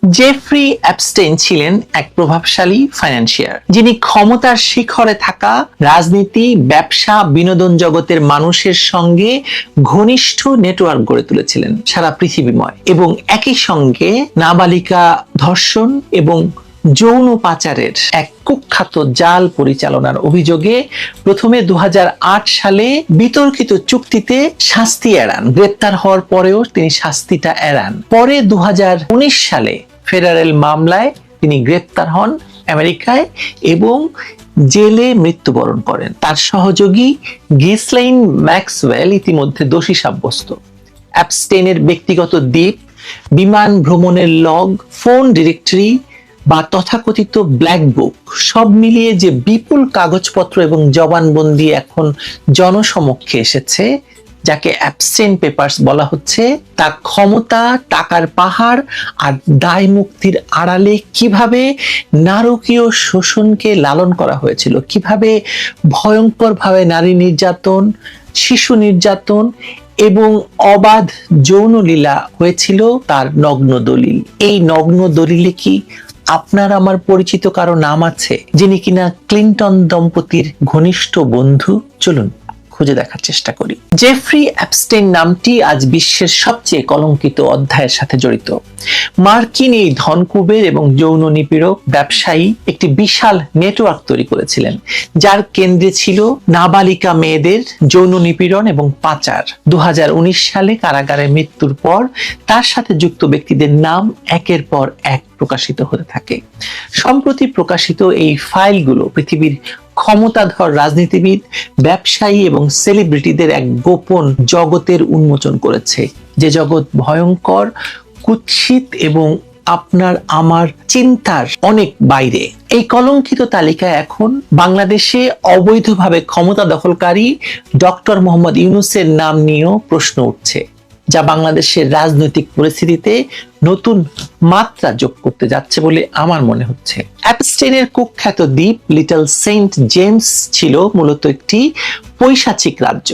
Jeffrey Epstein ছিলেন এক প্রভাবশালী ফাইন্যান্সিয়ার, যিনি ক্ষমতার শিখরে থাকা রাজনীতি, ব্যবসা, বিনোদন জগতের মানুষের সঙ্গে ঘনিষ্ঠ নেটওয়ার্ক গড়ে তুলেছিলেন সারা পৃথিবীময়, এবং একই সঙ্গে নাবালিকা ধর্ষণ এবং যৌন পাচারের এক কুখ্যাত জাল পরিচালনার অভিযোগে প্রথমে 2008 সালে বিতর্কিত চুক্তিতে শাস্তি এড়ান। গ্রেপ্তার হওয়ার পরেও তিনি শাস্তিটা এড়ান। পরে 2019 সালে ফেডারেল মামলায় তিনি গ্রেপ্তার হন আমেরিকায় এবং জেলে মৃত্যুবরণ করেন। তার সহযোগী গিসলাইন ম্যাক্সওয়েল ইতিমধ্যে দোষী সাব্যস্ত। অ্যাপস্টেইনের ব্যক্তিগত দ্বীপ, বিমান ভ্রমণের লগ, ফোন ডিরেক্টরি বা তথাকথিত ব্ল্যাক বুক সব মিলিয়ে যে বিপুল কাগজপত্র এবং জবানবন্দি এখন জনসমক্ষে এসেছে, যাকে অ্যাপস্টেইন পেপারস বলা হচ্ছে, তা ক্ষমতা, টাকার পাহাড় আর দায় মুক্তির আড়ালে কিভাবে নারকীয় শোষণকে লালন করা হয়েছিল, কিভাবে ভয়ঙ্করভাবে নারী নির্যাতন, শিশু নির্যাতন এবং অবাধ যৌনলীলা হয়েছিল তার নগ্ন দলিল। এই নগ্ন দলিলে কি আপনার আমার পরিচিত কারো নাম আছে, যিনি কিনা ক্লিনটন দম্পতির ঘনিষ্ঠ বন্ধু? চলুন খুঁজে দেখার চেষ্টা করি। জেফ্রি অ্যাপস্টেইন নামটি আজ বিশ্বের সবচেয়ে কলঙ্কিত অধ্যায়ের সাথে জড়িত। মার্কিন এই ধনকুবের এবং যৌন নিপীড়ক ব্যবসায়ী একটি বিশাল নেটওয়ার্ক তৈরি করেছিলেন, যার কেন্দ্রে ছিল নাবালিকা মেয়েদের যৌন নিপীড়ন এবং পাচার। 2019 সালে কারাগারে মৃত্যুর পর তার সাথে যুক্ত ব্যক্তিদের নাম একের পর এক প্রকাশিত হতে থাকে। সম্প্রতি প্রকাশিত এই ফাইলগুলো পৃথিবীর ক্ষমতাধর রাজনীতিবিদ, ব্যবসায়ী এবং সেলিব্রিটিদের এক গোপন জগতের উন্মোচন করেছে, যে জগৎ ভয়ঙ্কর, কুৎসিত এবং আপনার আমার চিন্তার অনেক বাইরে। এই কলঙ্কিত তালিকায় এখন বাংলাদেশে অবৈধভাবে ক্ষমতা দখলকারী ডক্টর মোহাম্মদ ইউনূসের নাম নিয়েও প্রশ্ন উঠছে, যা বাংলাদেশের রাজনৈতিক পরিস্থিতিতে নতুন মাত্রা যোগ করতে যাচ্ছে বলে আমার মনে হচ্ছে। অ্যাপস্টেইনের কুখ্যাত দ্বীপ লিটল সেন্ট জেমস ছিল মূলত একটি পৈশাচিক রাজ্য,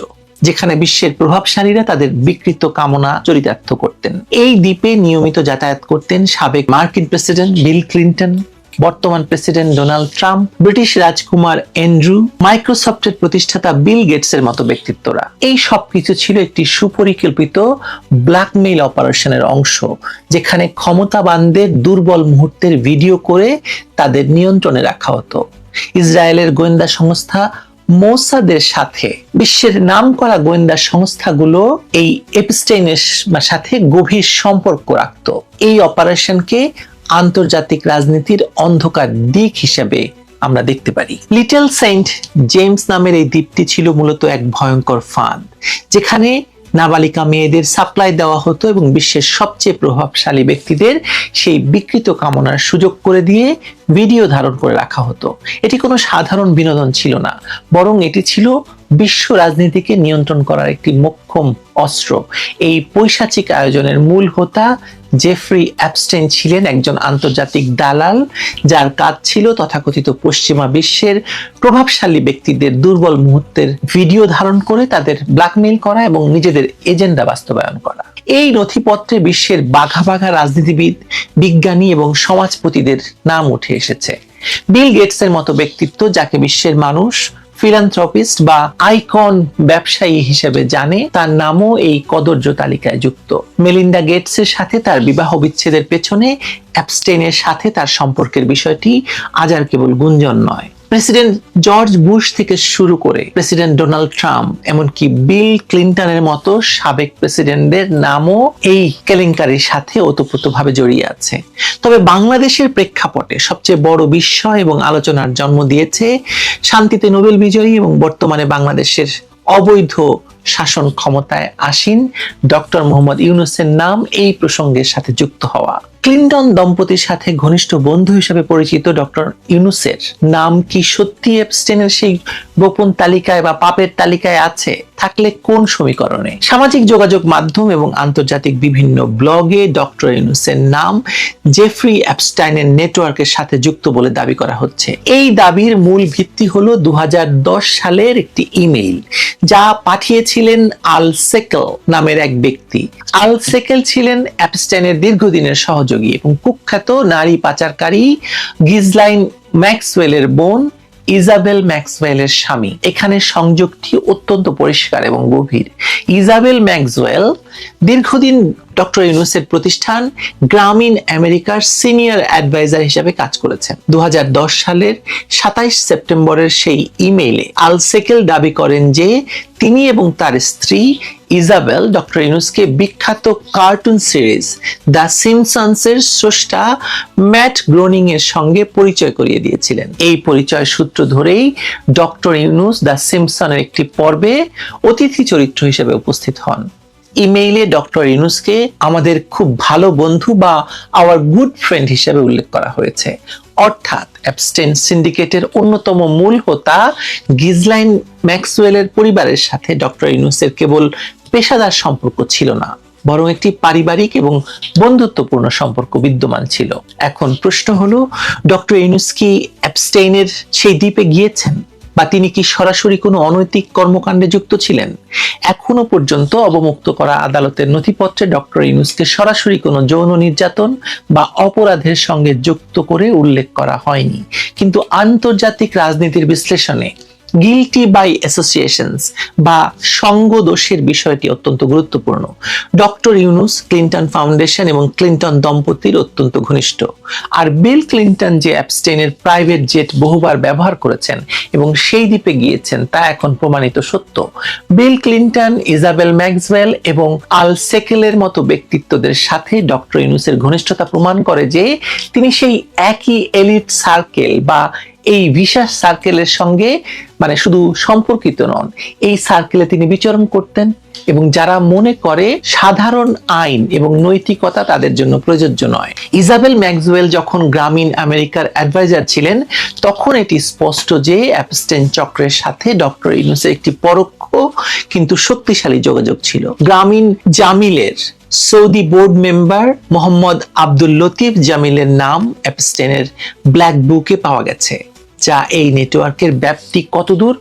যেখানে বিশ্বের প্রভাবশালীরা তাদের বিকৃত কামনা চরিতার্থ করতেন। এই দ্বীপে নিয়মিত যাতায়াত করতেন সাবেক মার্কিন প্রেসিডেন্ট বিল ক্লিনটন, বর্তমান প্রেসিডেন্ট ডোনাল্ড ট্রাম্প, ব্রিটিশ রাজকুমার অ্যান্ড্রু, মাইক্রোসফটের প্রতিষ্ঠাতা বিল গেটসের মতো ব্যক্তিত্বরা। এই সবকিছু ছিল একটি সুপরিকল্পিত ব্ল্যাকমেইল অপারেশনের অংশ, যেখানে ক্ষমতাবানদের দুর্বল মুহূর্তের ভিডিও করে তাদের নিয়ন্ত্রণে রাখা হতো। ইসরায়েলের গোয়েন্দা সংস্থা মোসাদের সাথে বিশ্বের নামকরা গোয়েন্দা সংস্থাগুলো এই এপস্টেইনের সাথে গভীর সম্পর্ক রাখত। এই অপারেশনকে আন্তর্জাতিক রাজনীতির অন্ধকার দিক হিসেবে আমরা দেখতে পারি। লিটল সেন্ট জেমস নামের এই দ্বীপটি ছিল মূলত এক ভয়ঙ্কর ফাঁদ, যেখানে নাবালিকা মেয়েদের সাপ্লাই দেওয়া হতো এবং বিশ্বের সবচেয়ে প্রভাবশালী ব্যক্তিদের সেই বিকৃত কামনার সুযোগ করে দিয়ে ভিডিও ধারণ করে রাখা হতো। এটি কোনো সাধারণ বিনোদন ছিল না, বরং এটি ছিল বিশ্ব রাজনীতিকে নিয়ন্ত্রণ করার একটি মোক্ষম অস্ত্র। এই পৈশাচিক আয়োজনের মূল হোতা জেফ্রি অ্যাপস্টেইন ছিলেন একজন আন্তর্জাতিক দালাল, যার কাজ ছিল তথাকথিত পশ্চিমা বিশ্বের প্রভাবশালী ব্যক্তিদের দুর্বল মুহূর্তের ভিডিও ধারণ করে তাদের ব্ল্যাকমেইল করা এবং নিজেদের এজেন্ডা বাস্তবায়ন করা। এই নথিপত্রে বিশ্বের বাঘা বাঘা রাজনীতিবিদ, বিজ্ঞানী এবং সমাজপতিদের নাম উঠে এসেছে। বিল গেটসের মতো ব্যক্তিত্ব, যাকে বিশ্বের মানুষ ফিলান্থ্রপিস্ট বা আইকন ব্যবসায়ী হিসেবে জানে, তার নামও এই কদর্য তালিকায় যুক্ত। মেলিন্ডা গেটসের সাথে তার বিবাহ বিচ্ছেদের পেছনে অ্যাপস্টেইনের সাথে তার সম্পর্কের বিষয়টি আজ আর কেবল গুঞ্জন নয়। প্রেসিডেন্ট জর্জ বুশ থেকে শুরু করে প্রেসিডেন্ট ডোনাল্ড ট্রাম্প, এমনকি বিল ক্লিনটনের মতো সাবেক প্রেসিডেন্টদের নামও এই কেলেঙ্কারির সাথে ওতপ্রোতভাবে জড়িয়ে আছে। তবে বাংলাদেশের প্রেক্ষাপটে সবচেয়ে বড় বিস্ময় এবং আলোচনার জন্ম দিয়েছে শান্তিতে নোবেল বিজয়ী এবং বর্তমানে বাংলাদেশের অবৈধ শাসন ক্ষমতায় আসীন ডক্টর মোহাম্মদ ইউনূসের নাম এই প্রসঙ্গের সাথে যুক্ত হওয়া। ক্লিনটন দম্পতির সাথে ঘনিষ্ঠ বন্ধু হিসেবে পরিচিত ডক্টর ইউনূসের নাম কি সত্যি এপস্টেইনের সেই গোপন তালিকায় বা পাপের তালিকায় আছে? থাকলে কোন সমীকরণে? সামাজিক যোগাযোগ মাধ্যম এবং আন্তর্জাতিক বিভিন্ন ব্লগে ডক্টর ইউনূসের নাম জেফ্রি অ্যাপস্টেইনের নেটওয়ার্কের সাথে যুক্ত বলে দাবি করা হচ্ছে। এই দাবির মূল ভিত্তি হলো 2010 সালের একটি ইমেইল, যা পাঠিয়েছিলেন আল সেকেল নামের এক ব্যক্তি। আল সেকেল ছিলেন অ্যাপস্টেইনের দীর্ঘদিনের সহযোগী সহযোগী এবং কুখ্যাত নারী পাচারকারী গিজলাইন ম্যাক্সওয়েলের বোন ইজাবেল ম্যাক্সওয়েলের স্বামী। এখানে সংযোগটি অত্যন্ত পরিষ্কার এবং গভীর। ইজাবেল ম্যাক্সওয়েল দীর্ঘদিন ডক্টর ইউনূসের প্রতিষ্ঠান গ্রামীণ আমেরিকার সিনিয়র অ্যাডভাইজার হিসেবে কাজ করেছেন। 2010 সালের 27 সেপ্টেম্বরের সেই ইমেইলে আল সেকেল দাবি করেন যে তিনি এবং তার স্ত্রী ইজাবেল ডক্টর ইউনূসকে বিখ্যাত কার্টুন সিরিজ দ্য সিম্পসনসের স্রষ্টা ম্যাট গ্রোনিং এর সঙ্গে পরিচয় করিয়ে দিয়েছিলেন। এই পরিচয় সূত্র ধরেই ডক্টর ইউনূস দ্য সিম্পসনের একটি পর্বে অতিথি চরিত্র হিসেবে উপস্থিত হন। ইমেইলে ডক্টর ইউনূসকে আমাদের খুব ভালো বন্ধু বা আওয়ার গুড ফ্রেন্ড হিসেবে উল্লেখ করা হয়েছে। অর্থাৎ অ্যাবস্টেইন সিন্ডিকেটের অন্যতম মূল হোতা গিজলাইন ম্যাক্সওয়েলের পরিবারের সাথে ডক্টর ইউনূসের কেবল পেশাদার সম্পর্ক ছিল না, বরং একটি পারিবারিক এবং বন্ধুত্বপূর্ণ সম্পর্ক বিদ্যমান ছিল। এখন প্রশ্ন হলো, ডক্টর ইউনূস কি অ্যাবস্টেইনের সেই দ্বীপে গিয়েছেন, বা তিনি কি সরাসরি কোনো অনৈতিক কর্মকাণ্ডে যুক্ত ছিলেন? এখনো পর্যন্ত অবমুক্ত করা আদালতের নথিপত্রে ডক্টর ইউনূসকে সরাসরি কোনো যৌন নির্যাতন বা অপরাধের সঙ্গে যুক্ত করে উল্লেখ করা হয়নি। কিন্তু আন্তর্জাতিক রাজনীতির বিশ্লেষণে গিলটি বাই অ্যাসোসিয়েশনস বা সঙ্গ দোষের বিষয়টি অত্যন্ত গুরুত্বপূর্ণ। ডক্টর ইউনূস ক্লিন্টন ফাউন্ডেশন এবং ক্লিন্টন দম্পতির অত্যন্ত ঘনিষ্ঠ। আর বিল ক্লিন্টন যে অ্যাবস্টেইনের প্রাইভেট জেট বহুবার ব্যবহার করেছেন এবং সেই দ্বীপে গিয়েছেন তা এখন প্রমাণিত সত্য। বিল ক্লিন্টন, ইজাবেল ম্যাক্সওয়েল এবং আল সেকেলের মতো ব্যক্তিত্বদের সাথে ডক্টর ইউনূসের ঘনিষ্ঠতা প্রমাণ করে যে তিনি সেই একই এলিট সার্কেল বা এই ভিসাস সার্কেলের সঙ্গে শুধু সম্পর্কিত নন, এই সার্কেলে তিনি বিচরণ করতেন এবং যারা মনে করে সাধারণ আইন এবং নৈতিকতা তাদের জন্য প্রযোজ্য নয়। ইজাবেল ম্যাক্সওয়েল যখন গ্রামীণ আমেরিকার অ্যাডভাইজার ছিলেন তখন এটি স্পষ্ট যে অ্যাবস্টেইন চক্রের সাথে ডক্টর ইউনূসের একটি পরোক্ষ কিন্তু শক্তিশালী যোগাযোগ ছিল। গ্রামীণ জামিলের Saudi board member Mohammad Abdul Latif জামিলের নাম অ্যাবস্টেইনের ব্ল্যাক বুকে পাওয়া গেছে, যা এই নেটওয়ার্কের ব্যাপ্তি কতদূর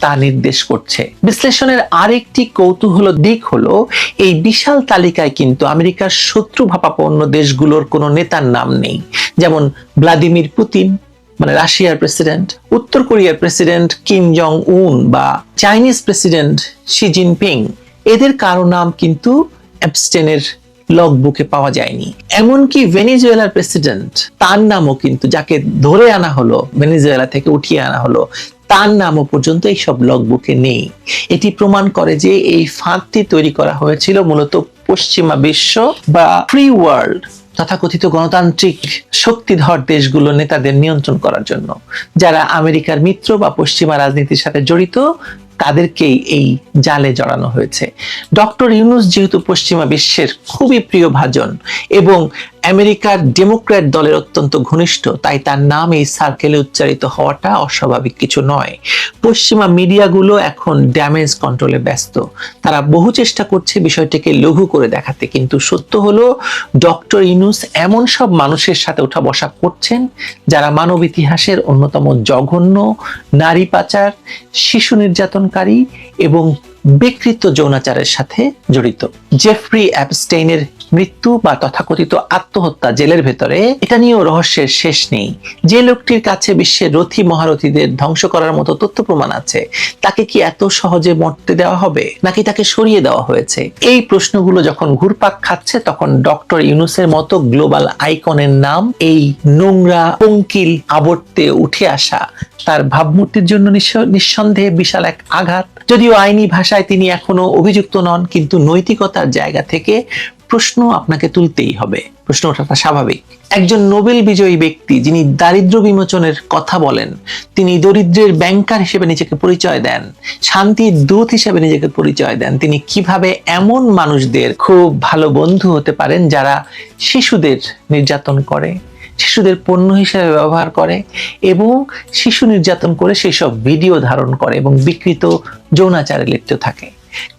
তা নির্দেশ করছে। বিশ্লেষণের আরেকটি কৌতূহল দিক হলো, এই বিশাল তালিকায় কিন্তু আমেরিকার শত্রু ভাবাপন্ন দেশগুলোর কোনো নেতার নাম নেই, যেমন ভ্লাদিমির পুতিন রাশিয়ার প্রেসিডেন্ট, উত্তর কোরিয়ার প্রেসিডেন্ট কিম জং উন বা চাইনিজ প্রেসিডেন্ট শি জিনপিং। এদের কারো নাম কিন্তু অ্যাবস্টেইনের লগ বুকে পাওয়া যায়নি। এমনকি ভেনেজুয়েলার প্রেসিডেন্ট, তার নামও কিন্তু, যাকে ধরে আনা হলো ভেনেজুয়েলা থেকে উঠিয়ে আনা হলো, তার নামও পর্যন্ত এই সব লগ বুকে নেই। এটি প্রমাণ করে যে এই ফাঁদটি তৈরি করা হয়েছিল মূলত পশ্চিমা বিশ্ব বা ফ্রি ওয়ার্ল্ড তথাকথিত গণতান্ত্রিক শক্তিধর দেশগুলো নেতাদের নিয়ন্ত্রণ করার জন্য। যারা আমেরিকার মিত্র বা পশ্চিমা রাজনীতির সাথে জড়িত তাদেরকেই এই জালে জড়ানো হয়েছে। ডক্টর ইউনূস যেহেতু পশ্চিমা বিশ্বের খুবই প্রিয় ভাজন এবং আমেরিকার ডেমোক্র্যাট দলের অত্যন্ত ঘনিষ্ঠ, তাই তার নাম এই সার্কেলে উচ্চারিত হওয়াটা অস্বাভাবিক কিছু নয়। পশ্চিমা মিডিয়াগুলো এখন ড্যামেজ কন্ট্রোলে ব্যস্ত। তারা বহু চেষ্টা করছে বিষয়টিকে লঘু করে দেখাতে, কিন্তু সত্য হলো ডক্টর ইউনূস এমন সব মানুষের সাথে ওঠা বসা করছেন যারা মানব ইতিহাসের অন্যতম জঘন্য নারী পাচার, শিশু নির্যাতনকারী এবং বিকৃত যৌনাচারের সাথে জড়িত। জেফ্রি অ্যাবস্টেইনের মৃত্যু বা তথাকথিত আত্মহত্যা জেলের ভেতরে, এটা নিয়েও রহস্যের শেষ নেই। যে লোকটির কাছে বিশ্বের রথী মহারথীদের ধ্বংস করার মতো তথ্য প্রমাণ আছে, তাকে কি এত সহজে মরতে দেওয়া হবে নাকি তাকে সরিয়ে দেওয়া হয়েছে? এই প্রশ্নগুলো যখন ঘুরপাক খাচ্ছে তখন ডক্টর ইউনূসের মতো গ্লোবাল আইকনের নাম এই নোংরা পঙ্কিল আবর্তে উঠে আসা তার ভাবমূর্তির জন্য নিঃসন্দেহে বিশাল এক আঘাত। যদিও আইনি ভাষায় তিনি এখনো অভিযুক্ত নন, কিন্তু নৈতিকতার জায়গা থেকে প্রশ্ন আপনাকে তুলতেই হবে। প্রশ্ন ওঠাটা স্বাভাবিক। একজন নোবেল বিজয়ী ব্যক্তি যিনি দারিদ্র বিমোচনের কথা বলেন, তিনি দরিদ্রের ব্যাংকার হিসেবে নিজেকে পরিচয় দেন, শান্তির দূত হিসেবে নিজেকে পরিচয় দেন, তিনি কিভাবে এমন মানুষদের খুব ভালো বন্ধু হতে পারেন যারা শিশুদের নির্যাতন করে, শিশুদের পণ্য হিসেবে ব্যবহার করে এবং শিশু নির্যাতন করে সেই সব ভিডিও ধারণ করে এবং বিকৃত যৌনাচারে লিপ্ত থাকে?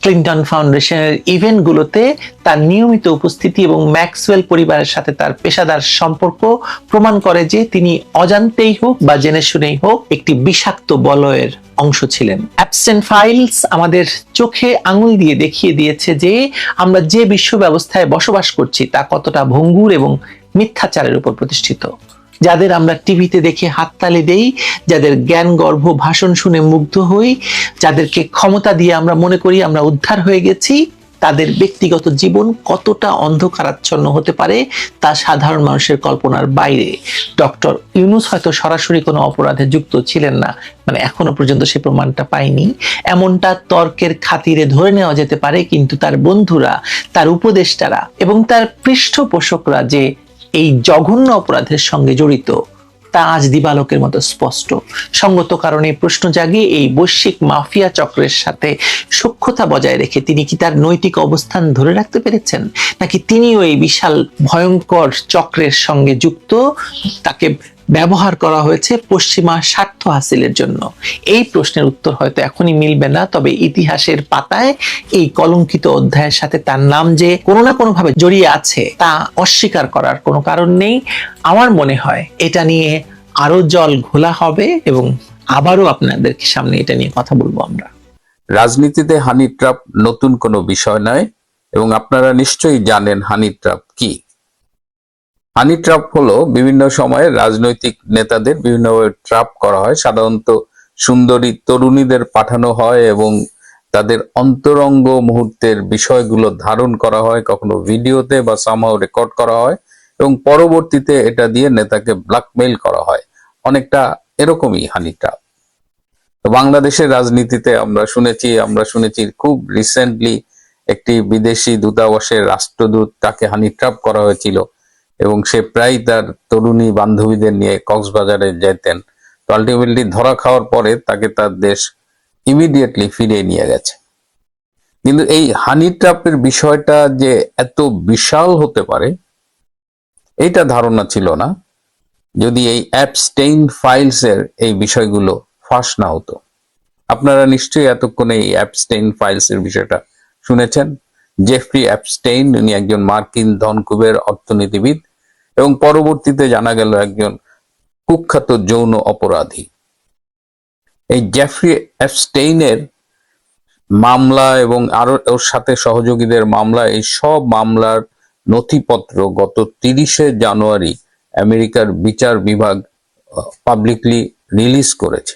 ক্লিন্টন ফাউন্ডেশনের ইভেন্টগুলোতে তার নিয়মিত উপস্থিতি এবং ম্যাক্সওয়েল পরিবারের সাথে তার পেশাদার সম্পর্ক প্রমাণ করে যে তিনি অজান্তেই হোক বা জেনে শুনেই হোক একটি বিষাক্ত বলয়ের অংশ ছিলেন। অ্যাবস্টেইন ফাইলস আমাদের চোখে আঙুল দিয়ে দেখিয়ে দিয়েছে যে আমরা যে বিশ্ব ব্যবস্থায় বসবাস করছি তা কতটা ভঙ্গুর এবং মিথ্যাচারের উপর প্রতিষ্ঠিত, যাদের আমরা টিভিতে দেখে হাততালি দেই, যাদের জ্ঞান গর্ভ ভাষণ শুনে মুগ্ধ হই, যাদেরকে ক্ষমতা দিয়ে আমরা মনে করি আমরা উদ্ধার হয়ে গেছি, তাদের ব্যক্তিগত জীবন কতটা অন্ধকারাচ্ছন্ন হতে পারে তা সাধারণ মানুষের কল্পনার বাইরে। ডক্টর ইউনূস হয়তো সরাসরি কোনো অপরাধে যুক্ত ছিলেন না, মানে এখনো পর্যন্ত সে প্রমাণটা পাইনি, এমনটা তর্কের খাতিরে ধরে নেওয়া যেতে পারে, কিন্তু তার বন্ধুরা, তার উপদেষ্টারা এবং তার পৃষ্ঠপোষকরা যে এই জঘন্য অপরাধের সঙ্গে জড়িত তা আজ দিবালোকের মতো স্পষ্ট। সঙ্গত কারণে প্রশ্ন জাগে, এই বৈশ্বিক মাফিয়া চক্রের সাথে সখ্যতা বজায় রেখে তিনি কি তার নৈতিক অবস্থান ধরে রাখতে পেরেছেন, নাকি তিনিও এই বিশাল ভয়ঙ্কর চক্রের সঙ্গে যুক্ত, তাকে ব্যবহার করা হয়েছে পশ্চিমা স্বার্থ হাসিলের জন্য? এই প্রশ্নের উত্তর হয়তো এখনই মিলবে না, তবে ইতিহাসের পাতায় এই কলঙ্কিত অধ্যায়ের সাথে তার নাম যে কোনো না কোনো ভাবে জড়িয়ে আছে তা অস্বীকার করার কোনো কারণ নেই। আমার মনে হয় এটা নিয়ে আরো জল ঘোলা হবে এবং আবারও আপনাদের সামনে এটা নিয়ে কথা বলবো আমরা। রাজনীতিতে হানি ট্র্যাপ নতুন কোনো বিষয় নয় এবং আপনারা নিশ্চয়ই জানেন হানি ট্র্যাপ কি। হানি ট্র্যাপ হলো বিভিন্ন সময়ে রাজনৈতিক নেতাদের বিভিন্নভাবে ট্র্যাপ করা হয়, সাধারণত সুন্দরী তরুণীদের পাঠানো হয় এবং তাদের অন্তরঙ্গ মুহূর্তের বিষয়গুলো ধারণ করা হয়, কখনো ভিডিওতে বা সামহাও রেকর্ড করা হয় এবং পরবর্তীতে এটা দিয়ে নেতাকে ব্ল্যাকমেইল করা হয়। অনেকটা এরকমই হানি ট্র্যাপ। বাংলাদেশের রাজনীতিতে আমরা শুনেছি খুব রিসেন্টলি একটি বিদেশি দূতাবাসের রাষ্ট্রদূত, তাকে হানি ট্র্যাপ করা হয়েছিল এবং সে প্রায় তার তরুণী বান্ধবীদের নিয়ে কক্সবাজারে যেতেন। তো আলটিমেটলি ধরা খাওয়ার পরে তাকে তার দেশ ইমিডিয়েটলি ফিরিয়ে নিয়ে গেছে। কিন্তু এই হানি ট্র্যাপের বিষয়টা যে এত বিশাল হতে পারে এটা ধারণা ছিল না, যদি এই অ্যাপস্টেইন ফাইলস এর এই বিষয়গুলো ফাঁস না হতো। আপনারা নিশ্চয়ই এতক্ষণে এই অ্যাপস্টেইন ফাইলস এর বিষয়টা শুনেছেন। জেফ্রি অ্যাপস্টেইন, উনি একজন মার্কিন ধনকুবের অর্থনীতিবিদ এবং পরবর্তীতে জানা গেল একজন কুখ্যাত যৌন অপরাধী। এই জেফ্রি অ্যাপস্টেইনের মামলা এবং আরো ওর সাথে সহযোগীদের মামলা, এই সব মামলার নথিপত্র গত 30শে জানুয়ারি আমেরিকার বিচার বিভাগ পাবলিকলি রিলিজ করেছে।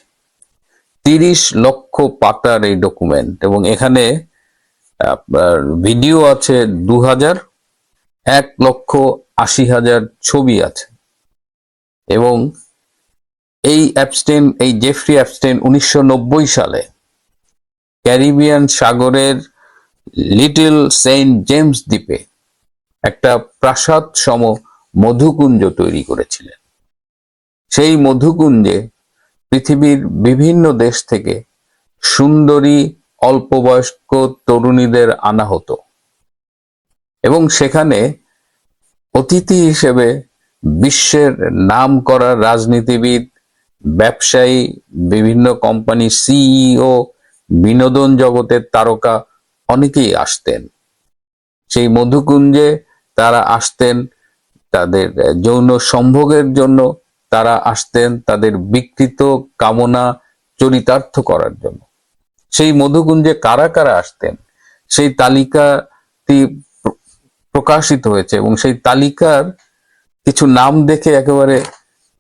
30 লক্ষ পাতার এই ডকুমেন্ট এবং এখানে ভিডিও আছে 2000, 1,80,000 ছবি আছে। এবং এই জেফ্রি অ্যাপস্টেইন 1990 সালে ক্যারিবিয়ান সাগরের লিটল সেন্ট জেমস দ্বীপে একটা প্রাসাদ সম মধুকুঞ্জ তৈরি করেছিলেন। সেই মধুকুঞ্জে পৃথিবীর বিভিন্ন দেশ থেকে সুন্দরী অল্পবয়স্ক তরুণীদের আনা হতো এবং সেখানে অতিথি হিসেবে বিশ্বের নামকরা রাজনীতিবিদ, ব্যবসায়ী, বিভিন্ন কোম্পানি সিইও, বিনোদন জগতের তারকা অনেকেই আসতেন। সেই মধুকুঞ্জে তারা আসতেন তাদের যৌন সম্ভোগের জন্য, তারা আসতেন তাদের বিকৃত কামনা চরিতার্থ করার জন্য। সেই মধুকুঞ্জে কারা কারা আসতেন সেই তালিকাটি প্রকাশিত হয়েছে এবং সেই তালিকার কিছু নাম দেখে একেবারে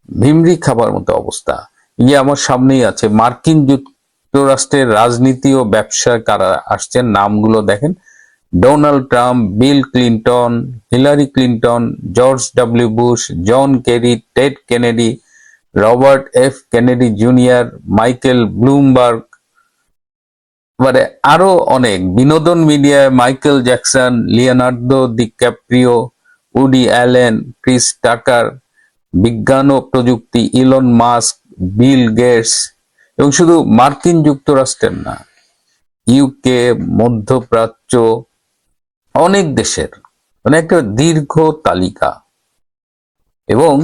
ভিমরি খাবার মতো অবস্থা। ইয়ে আমার সামনেই আছে। মার্কিন যুক্তরাষ্ট্রের রাজনীতি ও ব্যবসা কারা আসছেন নামগুলো দেখেন: Donald Trump, Bill Clinton, Hillary Clinton, George W Bush, John Kerry, Ted Kennedy, Robert F Kennedy junior, Michael Bloomberg, মানে আরো অনেক। বিনোদন মিডিয়ায় Michael Jackson, Leonardo DiCaprio, Woody Allen, Chris Tucker, বিজ্ঞান ও প্রযুক্তি ইলন মাস্ক, বিল গেটস, এবং শুধু মার্কিন যুক্তরাষ্ট্রের না, ইউকে, মধ্যপ্রাচ্য, অনেক দেশের, মানে একটা দীর্ঘ তালিকা। এবং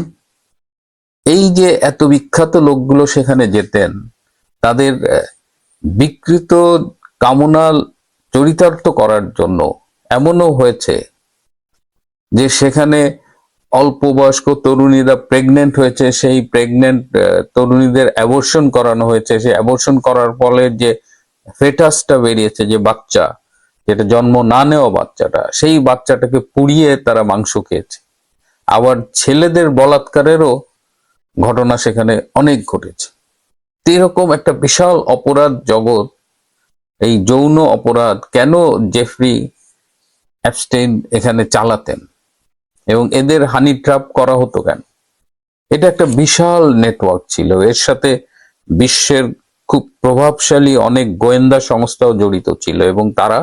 এই যে এত বিখ্যাত লোকগুলো সেখানে যেতেন, তাদের বিকৃত কামনা চরিতার্থ করার জন্য এমনও হয়েছে যে সেখানে অল্প বয়স্ক তরুণীরা প্রেগনেন্ট হয়েছে, সেই প্রেগনেন্ট তরুণীদের অ্যাবর্শন করানো হয়েছে। সেই অ্যাবর্শন করার ফলে যে ফেটাসটা বেরিয়েছে, যে বাচ্চা, যেটা জন্ম না নেওয়া বাচ্চাটা, সেই বাচ্চাটাকে পুড়িয়ে তারা মাংস খেয়েছে। আবার ছেলেদের বলাৎকারেরও ঘটনা সেখানে অনেক ঘটেছে। এরকম একটা বিশাল অপরাধ জগৎ, এই যৌন অপরাধ কেন জেফরি অ্যাপস্টেইন এখানে চালাতেন এবং এদের হানি ট্র্যাপ করা হতো কেন? এটা একটা বিশাল নেটওয়ার্ক ছিল। এর সাথে বিশ্বের খুব প্রভাবশালী অনেক গোয়েন্দা সংস্থাও জড়িত ছিল এবং তারা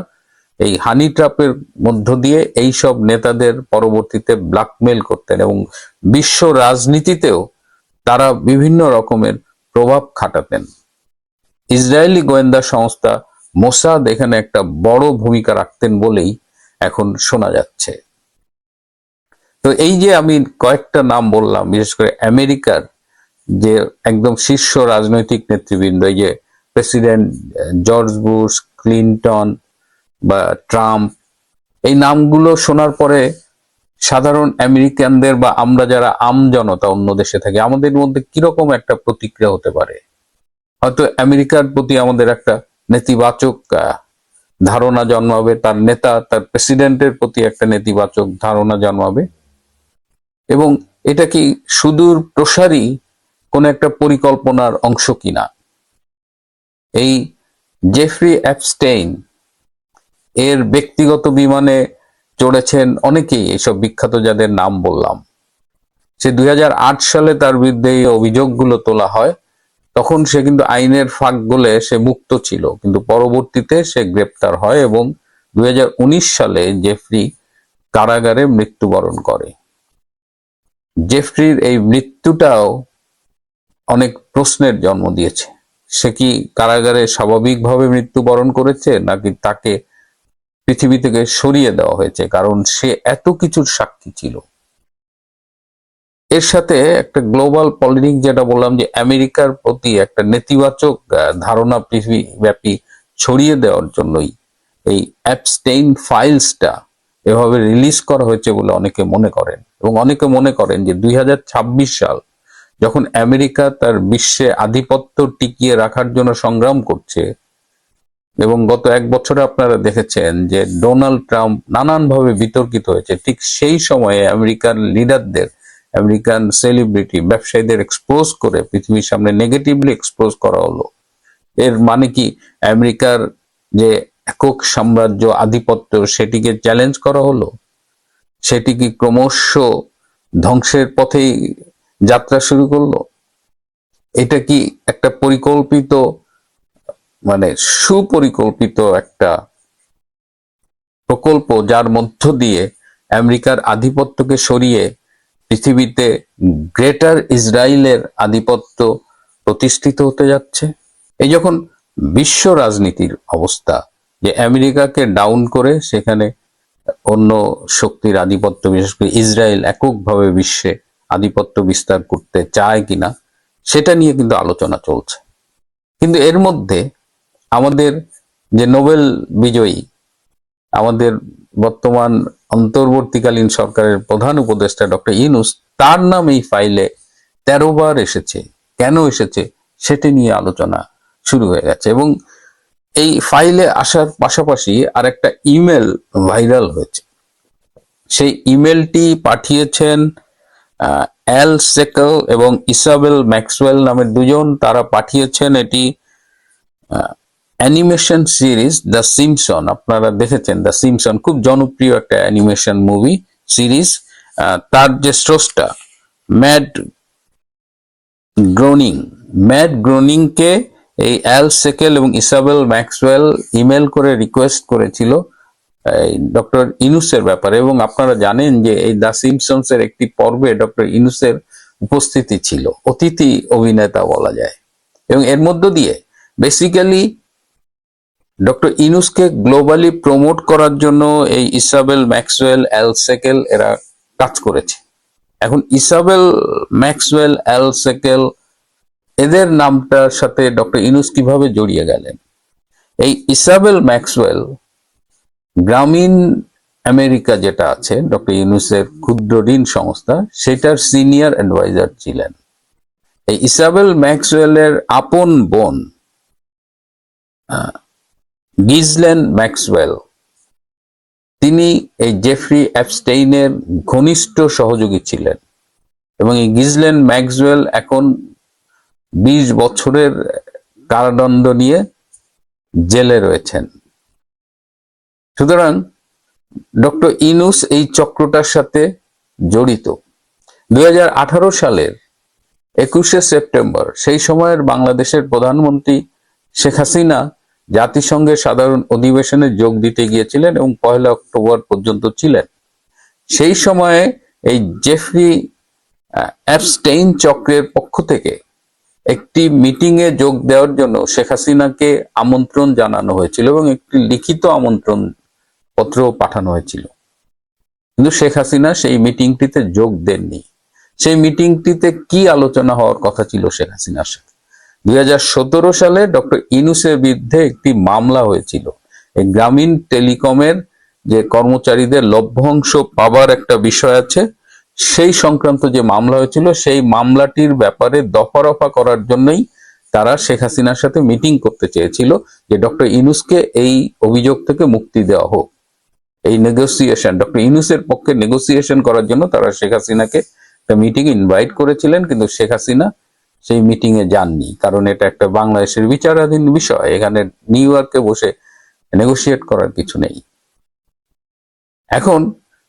এই হানি ট্র্যাপের মধ্য দিয়ে এই সব নেতাদের পরবর্তীতে ব্ল্যাকমেল করতেন এবং বিশ্ব রাজনীতিতেও তারা বিভিন্ন রকমের প্রভাব খাটাতেন। ইসরায়েলি গোয়েন্দা সংস্থা মোসাদ এখানে একটা বড় ভূমিকা রাখতেন বলেই এখন শোনা যাচ্ছে। তো এই যে আমি কয়েকটা নাম বললাম, বিশেষ করে আমেরিকার যে একদম শীর্ষ রাজনৈতিক নেতৃবৃন্দ, এই যে প্রেসিডেন্ট জর্জ বুশ, ক্লিনটন বা ট্রাম্প, এই নামগুলো শোনার পরে সাধারণ আমেরিকানদের বা আমরা যারা আমজনতা অন্য দেশে থাকি আমাদের মধ্যে কিরকম একটা প্রতিক্রিয়া হতে পারে? হয়তো আমেরিকার প্রতি আমাদের একটা নেতিবাচক ধারণা জন্মাবে, তার নেতা তার প্রেসিডেন্টের প্রতি একটা নেতিবাচক ধারণা জন্মাবে এবং এটা কি সুদূর প্রসারী কোন একটা পরিকল্পনার অংশ কিনা? এই জেফরি অ্যাপস্টেইন এর ব্যক্তিগত বিমানে চড়েছেন অনেকেই, এসব বিখ্যাত যাদের নাম বললাম। সে 2008 সালে তার বিরুদ্ধে এই অভিযোগগুলো তোলা হয়, তখন সে কিন্তু আইনের ফাঁক গলে সে মুক্ত ছিল, কিন্তু পরবর্তীতে সে গ্রেপ্তার হয় এবং 2019 সালে জেফরি কারাগারে মৃত্যুবরণ করে। জেফরির এই মৃত্যুটাও অনেক প্রশ্নের জন্ম দিয়েছে। সে কি কারাগারে স্বাভাবিকভাবে মৃত্যুবরণ করেছে নাকি তাকে পৃথিবী থেকে সরিয়ে দেওয়া হয়েছে, কারণ সে এত কিছুর সাক্ষী ছিল। এর সাথে একটা গ্লোবাল পলিটিক্স, যেটা বললাম যে আমেরিকার প্রতি একটা নেতিবাচক ধারণা পৃথিবীব্যাপী ছড়িয়ে দেওয়ার জন্যই এই অ্যাপস্টেইন ফাইলসটা এভাবে রিলিজ করা হয়েছে বলে অনেকে মনে করেন। এবং অনেকে মনে করেন যে 2026 সাল যখন আমেরিকা তার বিশ্বে আধিপত্য টিকিয়ে রাখার জন্য সংগ্রাম করছে এবং গত এক বছরে আপনারা দেখেছেন যে ডোনাল্ড ট্রাম্প নানানভাবে বিতর্কিত হয়েছে, ঠিক সেই সময়ে আমেরিকান লিডারদের, আমেরিকান সেলিব্রিটি ব্যবসায়ীদের এক্সপোজ করে পৃথিবীর সামনে নেগেটিভলি এক্সপোজ করা হলো। এর মানে কি আমেরিকার যে একক সাম্রাজ্য আধিপত্য সেটিকে চ্যালেঞ্জ করা হলো? সেটি কি ক্রমশ ধ্বংসের পথেই যাত্রা শুরু করলো? এটা কি একটা পরিকল্পিত, মানে সুপরিকল্পিত একটা প্রকল্প যার মধ্য দিয়ে আমেরিকার আধিপত্যকে সরিয়ে পৃথিবীতে গ্রেটার ইসরায়েলের আধিপত্য প্রতিষ্ঠিত হতে যাচ্ছে? এই যখন বিশ্ব রাজনীতির অবস্থা যে আমেরিকাকে ডাউন করে সেখানে অন্য শক্তির আধিপত্য, বিশেষ করে ইসরায়েল এককভাবে বিশ্বে আধিপত্য বিস্তার করতে চায় কিনা সেটা নিয়ে কিন্তু আলোচনা চলছে। কিন্তু এর মধ্যে আমাদের যে নোবেল বিজয়ী, আমাদের বর্তমান অন্তর্বর্তীকালীন সরকারের প্রধান উপদেষ্টা ডক্টর ইউনূস, তার নাম এই ফাইলে 13 বার এসেছে। কেন এসেছে সেটা নিয়ে আলোচনা শুরু হয়ে গেছে এবং এই ফাইলে আসার পাশাপাশি আর একটা ইমেল ভাইরাল হয়েছে। সেই ইমেলটি পাঠিয়েছেন অ্যাল সেকেল এবং ইসাবেল ম্যাক্সওয়েল নামের দুজন। তারা পাঠিয়েছেন এটি অ্যানিমেশন সিরিজ দ্য সিম্পসন। আপনারা দেখেছেন দ্য সিম্পসন, খুব জনপ্রিয় একটা অ্যানিমেশন মুভি সিরিজ। তার যে স্রষ্টা ম্যাট গ্রোনিংকে এই অ্যাল সেকেল এবং ইসাবেল ম্যাক্সওয়েল ইমেল করে রিকোয়েস্ট করেছিল ডক্টর ইউনূসের ব্যাপারে। এবং আপনারা জানেন যে এই দ্য সিম্পসন্স এর একটি পর্বে ডক্টর ইউনূসের উপস্থিতি ছিল, অতিথি অভিনেতা বলা যায়। এবং এর মধ্য দিয়ে বেসিক্যালি ডক্টর ইউনূসকে গ্লোবালি প্রমোট করার জন্য এই ইসাবেল ম্যাক্সওয়েল, অ্যাল সেকেল এরা কাজ করেছে। এখন ইসাবেল ম্যাক্সওয়েল, অ্যাল সেকেল এদের নামটার সাথে ডক্টর ইউনূস কিভাবে জড়িয়ে গেলেন? এই ইসাবেল ম্যাক্সওয়েল গ্রামীণ আমেরিকা যেটা আছে ডক্টর ইউনূসের ক্ষুদ্র ঋণ সংস্থা, সেটার সিনিয়র অ্যাডভাইজার ছিলেন। এই ইসাবেল ম্যাক্সওয়েলের আপন বোন গিজলেন ম্যাক্সওয়েল, তিনি এই জেফ্রি অ্যাপস্টেইনের ঘনিষ্ঠ সহযোগী ছিলেন এবং এই গিজলেন ম্যাক্সওয়েল এখন 20 বছরের কারাদণ্ড নিয়ে জেলে রয়েছেন। সুতরাং ডক্টর ইউনূস এই চক্রটার সাথে জড়িত। 2018 সালের 21শে সেপ্টেম্বর সেই সময়ের বাংলাদেশের প্রধানমন্ত্রী শেখ হাসিনা জাতিসংঘের সাধারণ অধিবেশনে যোগ দিতে গিয়েছিলেন এবং 1 অক্টোবর পর্যন্ত ছিলেন। সেই সময়ে এই জেফ্রি অ্যাপস্টেইন চক্রের পক্ষ থেকে একটি মিটিং এ যোগ দেওয়ার জন্য শেখ হাসিনাকে আমন্ত্রণ জানানো হয়েছিল এবং একটি লিখিত আমন্ত্রণ পত্র পাঠানো হয়েছিল, কিন্তু শেখ হাসিনা সেই মিটিংটিতে যোগ দেননি। সেই মিটিংটিতে কি আলোচনা হওয়ার কথা ছিল শেখ হাসিনার সাথে? 2017 সালে ডক্টর ইউনূসের বিরুদ্ধে একটি মামলা হয়েছিল। এই গ্রামীণ টেলিকমের যে কর্মচারীদের লভ্যাংশ পাবার একটা বিষয় আছে, সেই সংক্রান্ত যে মামলা হয়েছিল, সেই মামলাটির ব্যাপারে দফারফা করার জন্যই তারা শেখ হাসিনার সাথে মিটিং করতে চেয়েছিল যে ডক্টর ইউনূসকে এই অভিযোগ থেকে মুক্তি দেওয়া হোক। এই নেগোসিয়েশন, ডক্টর ইউনূসের পক্ষে নেগোসিয়েশন করার জন্য তারা শেখ হাসিনাকে একটা মিটিং ইনভাইট করেছিলেন, কিন্তু শেখ হাসিনা সেই মিটিং এ যাননি, কারণ এটা একটা বাংলাদেশের বিচারাধীন বিষয়। এখানে নিউ ইয়র্কে বসে নেগোসিয়েট করার কিছু নেই। এখন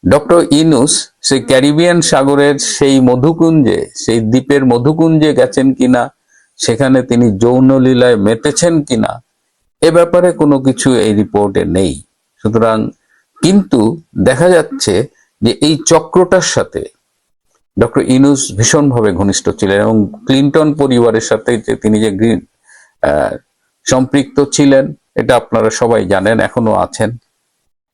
ডক্টর ইউনূস সেই ক্যারিবিয়ান সাগরের সেই মধুকুঞ্জে, সেই দ্বীপের মধুকুঞ্জে গেছেন কিনা, সেখানে তিনি যৌন লীলায় মেতেছেন কিনা, এ ব্যাপারে কোনো কিছু এই রিপোর্টে নেই। সুতরাং কিন্তু দেখা যাচ্ছে যে এই চক্রটার সাথে ডক্টর ইউনূস ভীষণভাবে ঘনিষ্ঠ ছিলেন এবং ক্লিনটন পরিবারের সাথে যে তিনি যে সম্পৃক্ত ছিলেন, এটা আপনারা সবাই জানেন, এখনো আছেন।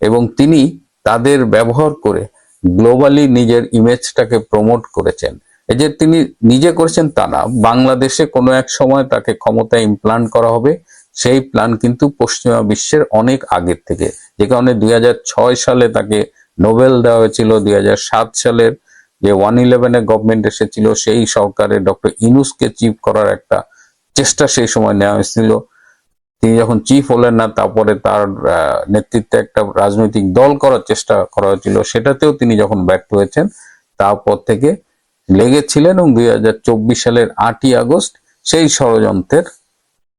এবং তিনি তাদের ব্যবহার করে গ্লোবালি নিজের ইমেজটাকে প্রমোট করেছেন। এই যে তিনি নিজে করেছেন তা না, বাংলাদেশে কোনো এক সময় তাকে ক্ষমতায় ইমপ্লান্ট করা হবে, সেই প্ল্যান কিন্তু পশ্চিমা বিশ্বের অনেক আগের থেকে, যে কারণে 2006 সালে তাকে নোবেল দেওয়া হয়েছিল। 2007 সালের যে 111 গভর্নমেন্ট এসেছিল, সেই সরকারে ডক্টর ইউনূসকে চিফ করার একটা চেষ্টা সেই সময় নেওয়া হয়েছিল। তিনি যখন চিফ হলেন না, তারপরে তার নেতৃত্বে একটা রাজনৈতিক দল করার চেষ্টা করা হয়েছিল, সেটাতেও তিনি যখন ব্যর্থ হয়েছেন, তারপর থেকে লেগেছিলেন এবং 2024 সালের 8ই আগস্ট সেই ষড়যন্ত্রের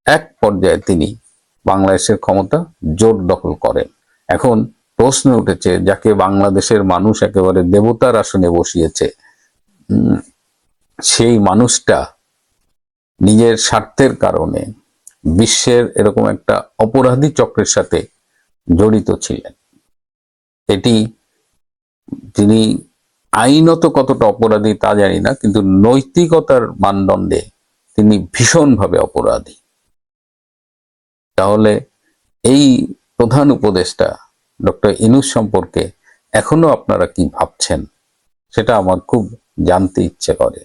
এক পর্যায়ে তিনি বাংলাদেশের ক্ষমতা জোর দখল করেন। এখন প্রশ্ন উঠেছে, যাকে বাংলাদেশের মানুষ একেবারে দেবতার আসনে বসিয়েছে, সেই মানুষটা নিজের স্বার্থের কারণে বিশ্বের এরকম একটা অপরাধী চক্রের সাথে জড়িত ছিলেন। এটি তিনি আইনত কতটা অপরাধী তা জানি না, কিন্তু নৈতিকতার মানদণ্ডে তিনি ভীষণভাবে অপরাধী। তাহলে এই প্রধান উপদেষ্টা ডক্টর ইউনূস সম্পর্কে এখনো আপনারা কি ভাবছেন, সেটা আমার খুব জানতে ইচ্ছে করে।